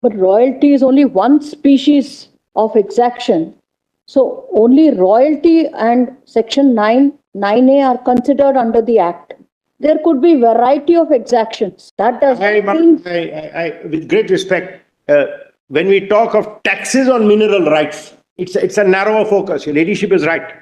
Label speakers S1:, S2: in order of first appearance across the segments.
S1: But royalty is only one species of exaction. So only royalty and Section 9A are considered under the Act. There could be variety of exactions. That does not mean...
S2: With great respect, when we talk of taxes on mineral rights, it's a narrower focus. Your ladyship is right.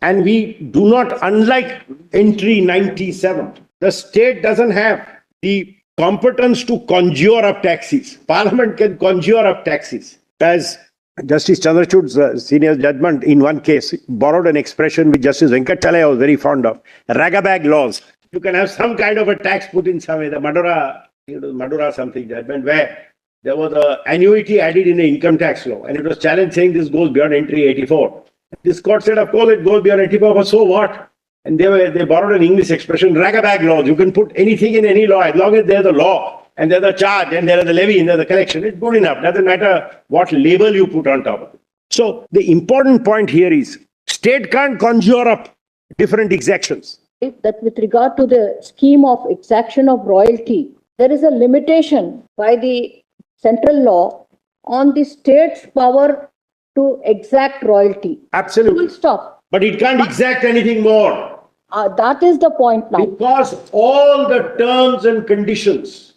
S2: And we do not, unlike entry 97, the state doesn't have the competence to conjure up taxes. Parliament can conjure up taxes. As Justice Chandrachud's senior judgment in one case borrowed an expression which Justice Venkatachalaya was very fond of, ragabag laws. You can have some kind of a tax put in some way, the Madura something judgment, where there was an annuity added in the income tax law, and it was challenged saying this goes beyond entry 84. This court said, of course, it goes beyond 84, but so what? And they borrowed an English expression, ragabag laws. You can put anything in any law, as long as there's a law, and there's a charge, and there's a levy, and there's a collection. It's good enough. Doesn't matter what label you put on top of it. So the important point here is, state can't conjure up different exactions.
S1: That with regard to the scheme of exaction of royalty, there is a limitation by the central law on the state's power to exact royalty.
S2: Absolutely.
S1: Full stop.
S2: But it can't exact anything more.
S1: That is the point now.
S2: Because all the terms and conditions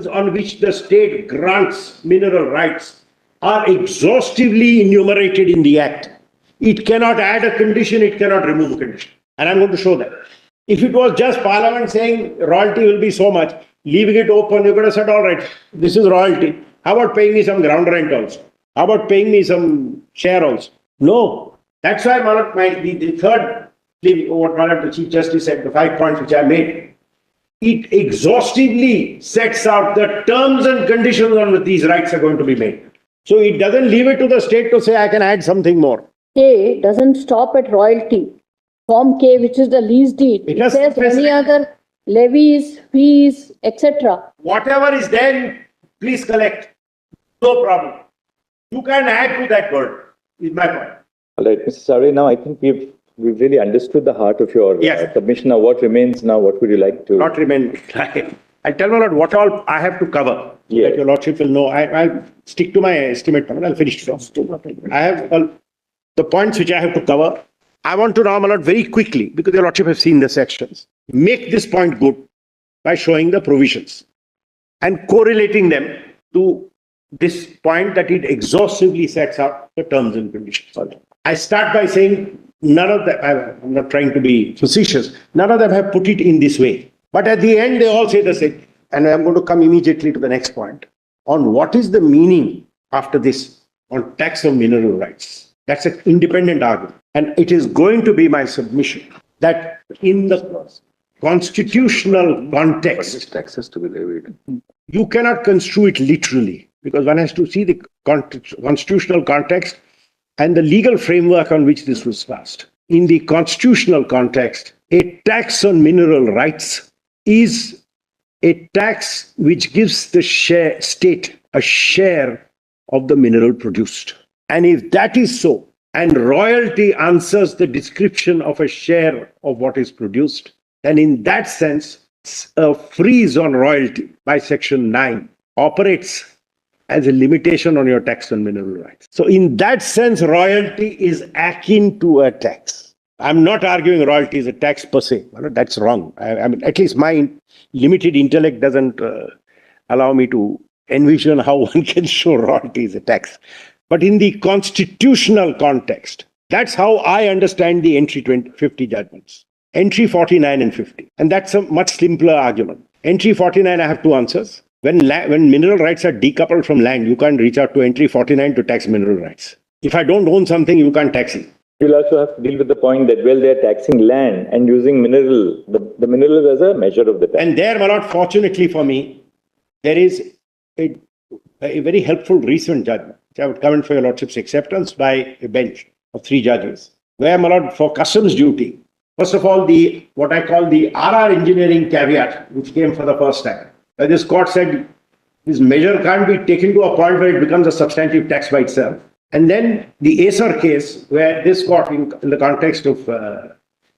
S2: on which the state grants mineral rights are exhaustively enumerated in the Act. It cannot add a condition, it cannot remove a condition. And I'm going to show that. If it was just Parliament saying royalty will be so much, leaving it open, you could have said, all right, this is royalty. How about paying me some ground rent also? How about paying me some share also? No. That's why the third thing, what the Chief Justice said, the 5 points which I made, it exhaustively sets out the terms and conditions on which these rights are going to be made. So it doesn't leave it to the state to say, I can add something more.
S1: K doesn't stop at royalty. Form K, which is the lease deed, it says any other levies, fees, etc.
S2: Whatever is there, please collect. No problem. You can add to that word, is my point.
S3: All right, Mr. Salve, now I think we've really understood the heart of your submission. Now, what remains now? What would you like to...
S2: Not remain. I'll tell you what all I have to cover, so that your Lordship will know. I'll stick to my estimate. I'll finish it. I have the points which I have to cover. I want to now, my Lord, very quickly, because your Lordship have seen the sections, make this point good by showing the provisions and correlating them to this point that it exhaustively sets out the terms and conditions. I start by saying none of them, I'm not trying to be facetious, none of them have put it in this way. But at the end, they all say the same. And I'm going to come immediately to the next point on what is the meaning after this on tax on mineral rights. That's an independent argument. And it is going to be my submission that in the constitutional context,
S3: taxes to be levied.
S2: You cannot construe it literally, because one has to see the constitutional context and the legal framework on which this was passed. In the constitutional context, a tax on mineral rights is a tax which gives the state a share of the mineral produced. And if that is so, and royalty answers the description of a share of what is produced, then in that sense, a freeze on royalty by Section 9 operates as a limitation on your tax on mineral rights. So in that sense, royalty is akin to a tax. I'm not arguing royalty is a tax per se. That's wrong. I mean, at least my limited intellect doesn't allow me to envision how one can show royalty is a tax. But in the constitutional context, that's how I understand the entry 50 judgments. Entry 49 and 50. And that's a much simpler argument. Entry 49, I have two answers. When mineral rights are decoupled from land, you can't reach out to entry 49 to tax mineral rights. If I don't own something, you can't tax it.
S3: You'll also have to deal with the point that, well, they're taxing land and using mineral, the mineral as a measure of the tax.
S2: And there, my lord, fortunately for me, there is a very helpful recent judgment, which I would comment for your lordship's acceptance by a bench of 3 judges, where, my lord, for customs duty, first of all, what I call the RR engineering caveat, which came for the first time. This court said this measure can't be taken to a point where it becomes a substantive tax by itself. And then the Acer case, where this court, in the context of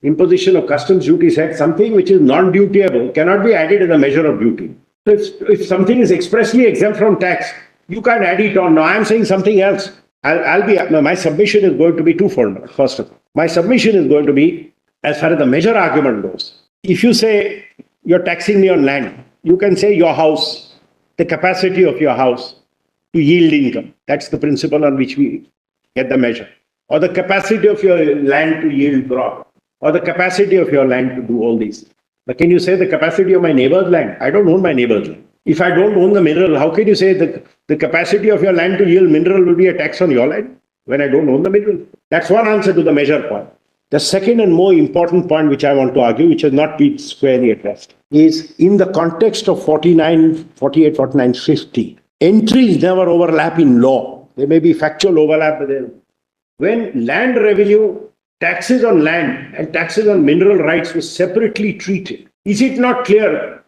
S2: imposition of customs duty, said something which is non-dutiable cannot be added as a measure of duty. So if something is expressly exempt from tax, you can't add it on. Now I'm saying something else. My submission is going to be twofold. First of all, my submission is going to be, as far as the measure argument goes, if you say you're taxing me on land, you can say your house, the capacity of your house to yield income. That's the principle on which we get the measure. Or the capacity of your land to yield crop. Or the capacity of your land to do all these. But can you say the capacity of my neighbor's land? I don't own my neighbor's land. If I don't own the mineral, how can you say that the capacity of your land to yield mineral will be a tax on your land when I don't own the mineral? That's one answer to the measure point. The second and more important point which I want to argue, which has not been squarely addressed, is in the context of 48, 49, 50, entries never overlap in law. There may be factual overlap, but when land revenue, taxes on land and taxes on mineral rights were separately treated, is it not clear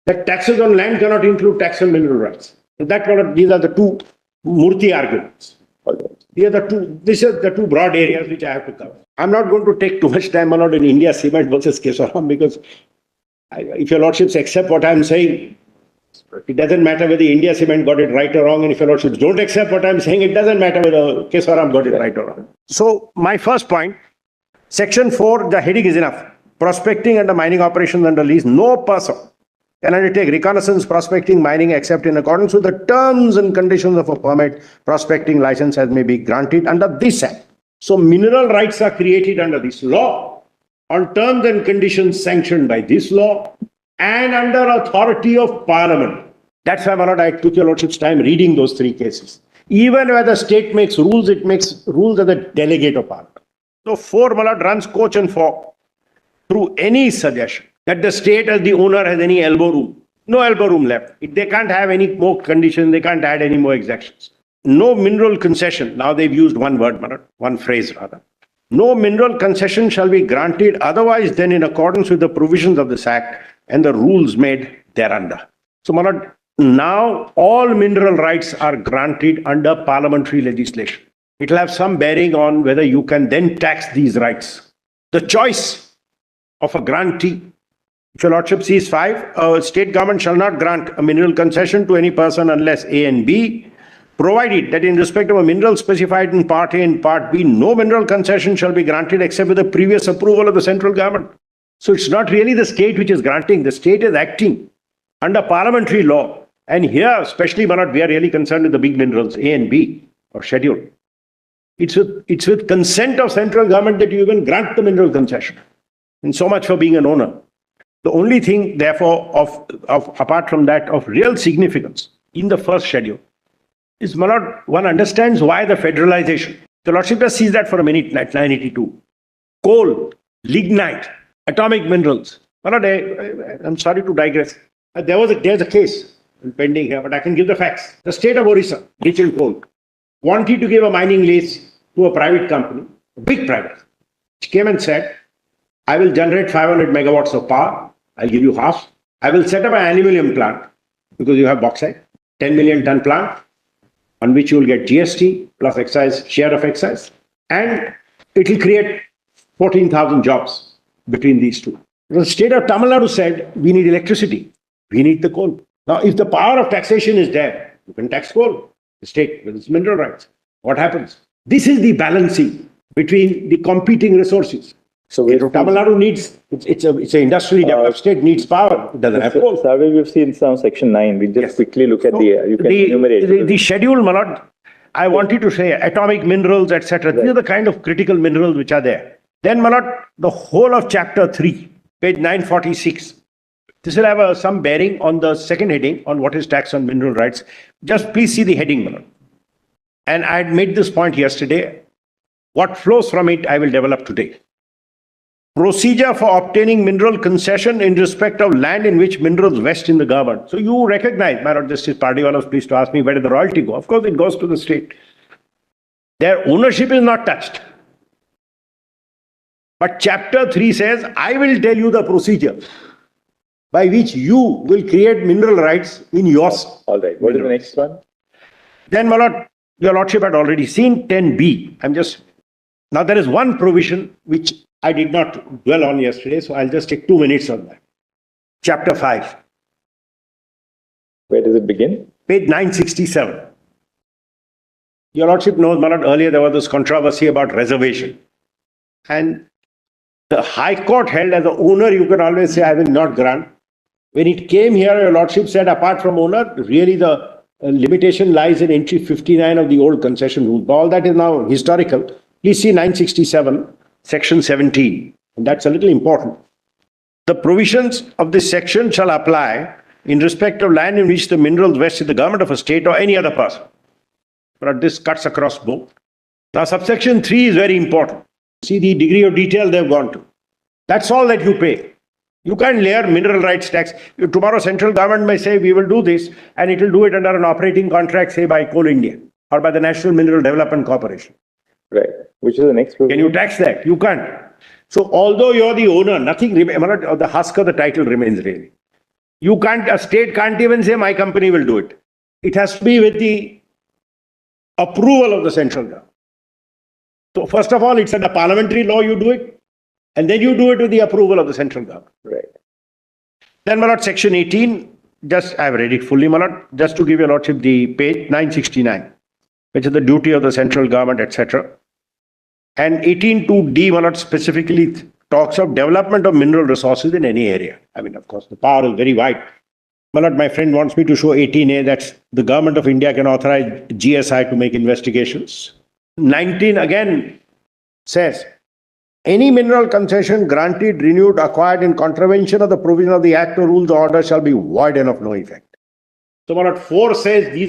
S2: that taxes on land cannot include tax on mineral rights? These are the two Murthy arguments. These are the two broad areas which I have to cover. I'm not going to take too much time on in India Cement versus Kesoram, because if your lordships accept what I'm saying, it doesn't matter whether India Cement got it right or wrong, and if your lordships don't accept what I'm saying, it doesn't matter whether Kesoram got it right or wrong. So my first point, Section 4, the heading is enough. Prospecting and mining operations under lease, no person can undertake reconnaissance, prospecting, mining, except in accordance with the terms and conditions of a permit, prospecting license as may be granted under this Act. So mineral rights are created under this law, on terms and conditions sanctioned by this law, and under authority of Parliament. That's why, Malad, I took your lordship's time reading those three cases. Even where the state makes rules, it makes rules as a delegate of Parliament. So 4, Malad, runs coach and 4 through any suggestion that the state as the owner has any elbow room. No elbow room left. They can't have any more conditions. They can't add any more exactions. No mineral concession. Now they've used one word, Malad, one phrase rather. No mineral concession shall be granted otherwise than in accordance with the provisions of this Act and the rules made thereunder. So, Malad, now all mineral rights are granted under parliamentary legislation. It will have some bearing on whether you can then tax these rights. The choice of a grantee, if your lordship sees 5, a state government shall not grant a mineral concession to any person unless A and B, provided that in respect of a mineral specified in Part A and Part B, no mineral concession shall be granted except with the previous approval of the central government. So it's not really the state which is granting. The state is acting under parliamentary law. And here, especially, Malad, we are really concerned with the big minerals, A and B, or schedule. It's with consent of central government that you even grant the mineral concession. And so much for being an owner. The only thing, therefore, apart from that, of real significance in the first schedule is, Malad, one understands why the federalization. The lordship just sees that for a minute, 982. Coal, lignite, atomic minerals. Malad, I'm sorry to digress. There's a case pending here, but I can give the facts. The state of Orissa, rich in coal, wanted to give a mining lease to a private company, a big private, which came and said, I will generate 500 megawatts of power. I'll give you half. I will set up an aluminum plant because you have bauxite, 10 million ton plant on which you will get GST plus excise, share of excise, and it will create 14,000 jobs between these two. The state of Tamil Nadu said, we need electricity. We need the coal. Now, if the power of taxation is there, you can tax coal, the state with its mineral rights. What happens? This is the balancing between the competing resources. So Tamil Nadu needs, it's an industrially developed state, needs power. It doesn't have coal.
S3: Survey we've seen some section 9. We just quickly look at you can enumerate.
S2: The schedule, Malad, I wanted to say atomic minerals, etc. These are the kind of critical minerals which are there. Then, Malad, the whole of chapter 3, page 946. This will have some bearing on the second heading on what is tax on mineral rights. Just please see the heading, Malad. And I had made this point yesterday. What flows from it, I will develop today. Procedure for obtaining mineral concession in respect of land in which minerals vest in the government. So you recognize, my Lord Justice Pardiwala was pleased to ask me, where did the royalty go? Of course, it goes to the state. Their ownership is not touched. But chapter 3 says, I will tell you the procedure by which you will create mineral rights in yours.
S3: All right. What is the next one?
S2: Then, my Lord, your Lordship had already seen 10B. Now there is one provision which I did not dwell on yesterday, so I'll just take 2 minutes on that. Chapter 5.
S3: Where does it begin?
S2: Page 967. Your Lordship knows, my Lord, earlier there was this controversy about reservation. And the High Court held as the owner, you can always say, I will not grant. When it came here, Your Lordship said, apart from owner, really the limitation lies in entry 59 of the old concession rule. But all that is now historical. Please see 967, section 17. And that's a little important. The provisions of this section shall apply in respect of land in which the minerals vest in the government of a state or any other person. But this cuts across both. Now, subsection 3 is very important. See the degree of detail they've gone to. That's all that you pay. You can't layer mineral rights tax. Tomorrow, central government may say, we will do this, and it will do it under an operating contract, say, by Coal India or by the National Mineral Development Corporation.
S3: Right. Which is the next provision.
S2: Can you tax that? You can't. So, although you're the owner, nothing remains, the husk of the title remains really. You can't, a state can't even say, my company will do it. It has to be with the approval of the central government. So, first of all, it's under parliamentary law you do it, and then you do it with the approval of the central government.
S3: Right.
S2: Then, my Lord, section 18, just, I've read it fully, my Lord, just to give your Lordship the page 969, which is the duty of the central government, etc. And 18.2d, my Lord, specifically talks of development of mineral resources in any area. I mean, of course, the power is very wide. My Lord, my friend wants me to show 18a, that's the government of India can authorize GSI to make investigations. 19 again says, any mineral concession granted, renewed, acquired in contravention of the provision of the Act or rules or order shall be void and of no effect. So, my Lord, 4 says these